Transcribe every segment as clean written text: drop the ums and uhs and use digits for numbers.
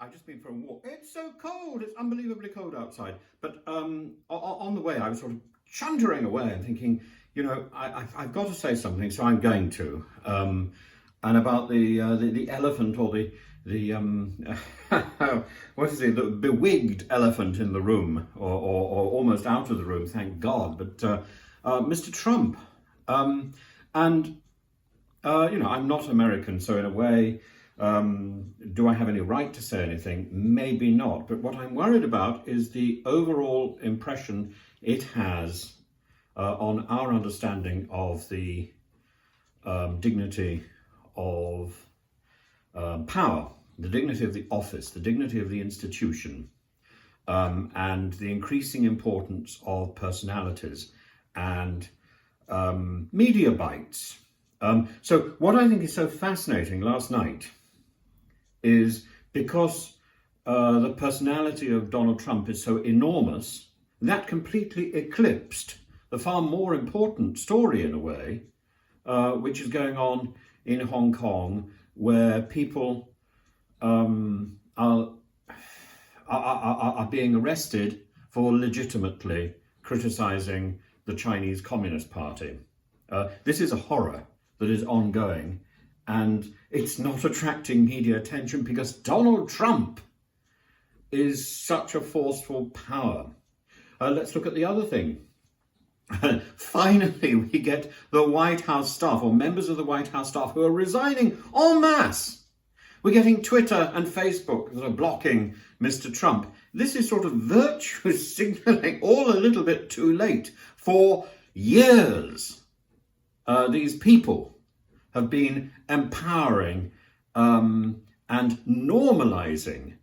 I've just been for a walk. It's so cold. It's unbelievably cold outside. But on the way, I was sort of chuntering away and thinking, I've got to say something, so I'm going to. And about the elephant, or the what is it? The bewigged elephant in the room, or almost out of the room. Thank God. But Mr. Trump, I'm not American, so in a way, do I have any right to say anything? Maybe not. But what I'm worried about is the overall impression it has on our understanding of the dignity of power, the dignity of the office, the dignity of the institution, and the increasing importance of personalities and media bites. So what I think is so fascinating last night is because the personality of Donald Trump is so enormous, that completely eclipsed the far more important story, in a way, which is going on in Hong Kong, where people are being arrested for legitimately criticizing the Chinese Communist Party. This is a horror that is ongoing, and it's not attracting media attention because Donald Trump is such a forceful power. Let's look at the other thing. Finally, we get the White House staff, or members of the White House staff, who are resigning en masse. We're getting Twitter and Facebook that are blocking Mr. Trump. This is sort of virtue signaling, all a little bit too late. For years, these people have been empowering and normalizing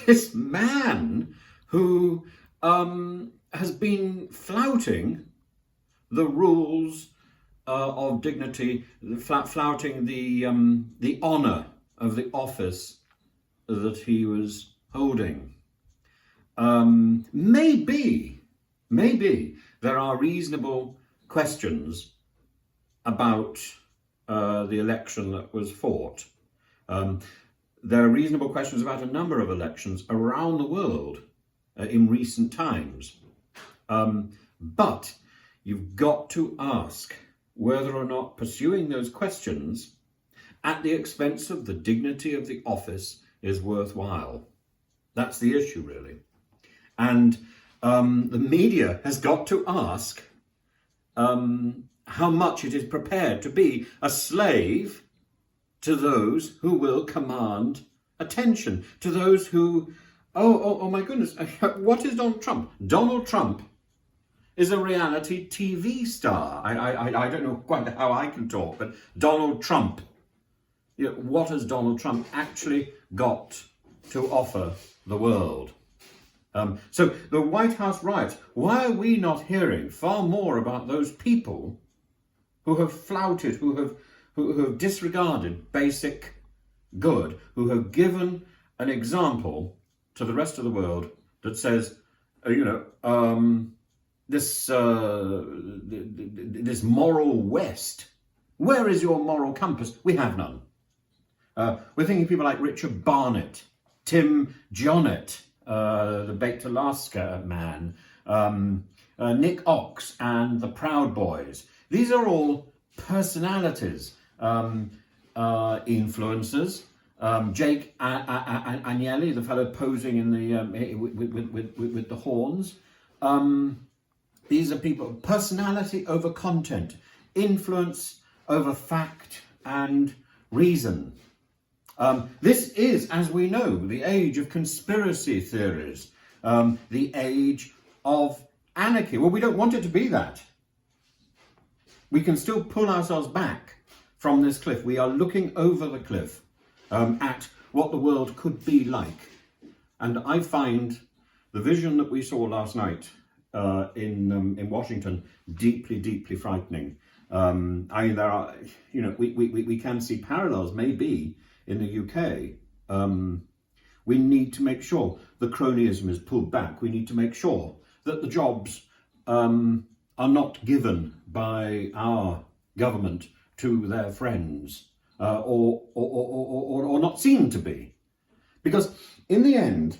this man who has been flouting the rules of dignity, flouting the honor of the office that he was holding. Maybe there are reasonable questions about the election that was fought. There are reasonable questions about a number of elections around the world in recent times. But you've got to ask whether or not pursuing those questions at the expense of the dignity of the office is worthwhile. That's the issue, really. And the media has got to ask how much it is prepared to be a slave to those who will command attention, to those who, oh my goodness, what is Donald Trump? Donald Trump is a reality TV star. I don't know quite how I can talk, but Donald Trump, what has Donald Trump actually got to offer the world? So the White House riots, why are we not hearing far more about those people who have flouted, who have disregarded basic good, who have given an example to the rest of the world that says, this moral West, where is your moral compass? We have none. We're thinking of people like Richard Barnett, Tim Jonnet, the Baked Alaska man, Nick Ox and the Proud Boys. These are all personalities, influencers. Jake Agnelli, the fellow posing in the with the horns. These are people, personality over content, influence over fact and reason. This is, as we know, the age of conspiracy theories, the age of anarchy. Well, we don't want it to be that. We can still pull ourselves back from this cliff. We are looking over the cliff at what the world could be like. And I find the vision that we saw last night in Washington deeply, deeply frightening. There are, we can see parallels maybe in the UK. We need to make sure the cronyism is pulled back. We need to make sure that the jobs are not given by our government to their friends, or not not seen to be. Because in the end,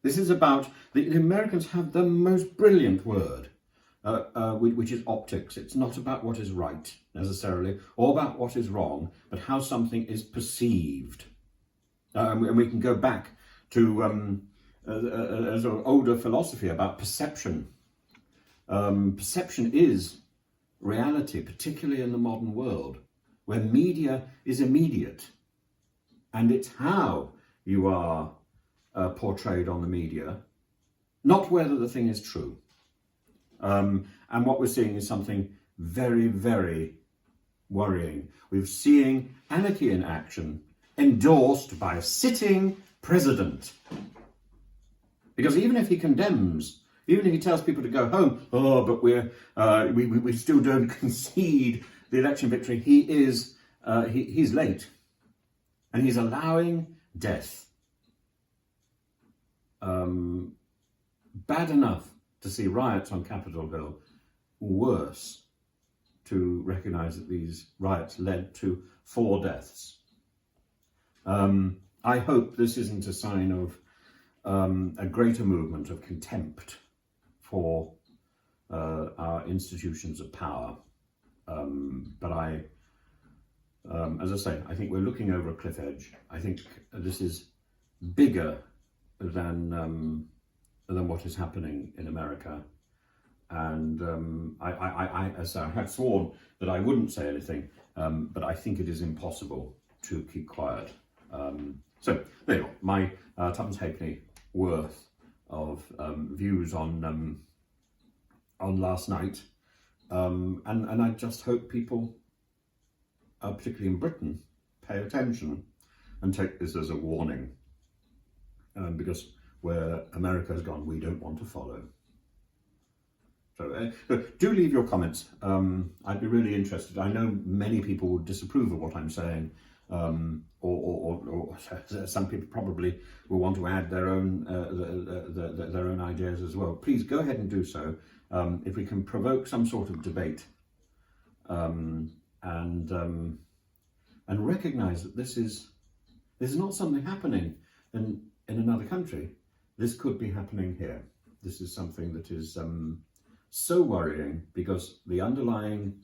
this is about, the Americans have the most brilliant word, which is optics. It's not about what is right, necessarily, or about what is wrong, but how something is perceived. And we can go back to a sort of older philosophy about perception. Perception is reality, particularly in the modern world, where media is immediate. And it's how you are portrayed on the media, not whether the thing is true. And what we're seeing is something very, very worrying. We're seeing anarchy in action endorsed by a sitting president. Because even if he condemns, even if he tells people to go home, but we still don't concede the election victory, he's late. And he's allowing death. Bad enough to see riots on Capitol Hill, worse to recognise that these riots led to 4 deaths. I hope this isn't a sign of a greater movement of contempt for our institutions of power. But as I say, I think we're looking over a cliff edge. I think this is bigger than what is happening in America. And as I had sworn that I wouldn't say anything, but I think it is impossible to keep quiet. So there you go, my tuppence halfpenny worth of views on last night, and I just hope people, particularly in Britain, pay attention and take this as a warning, because where America has gone, we don't want to follow. So do leave your comments. I'd be really interested. I know many people would disapprove of what I'm saying, or some people probably will want to add their own their own ideas as well. Please go ahead and do so. If we can provoke some sort of debate, and recognise that this is not something happening in another country. This could be happening here. This is something that is so worrying, because the underlying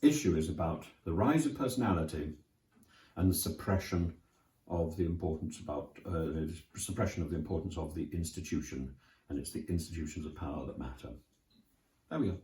issue is about the rise of personality and the suppression of the importance of the institution, and it's the institutions of power that matter. There we go.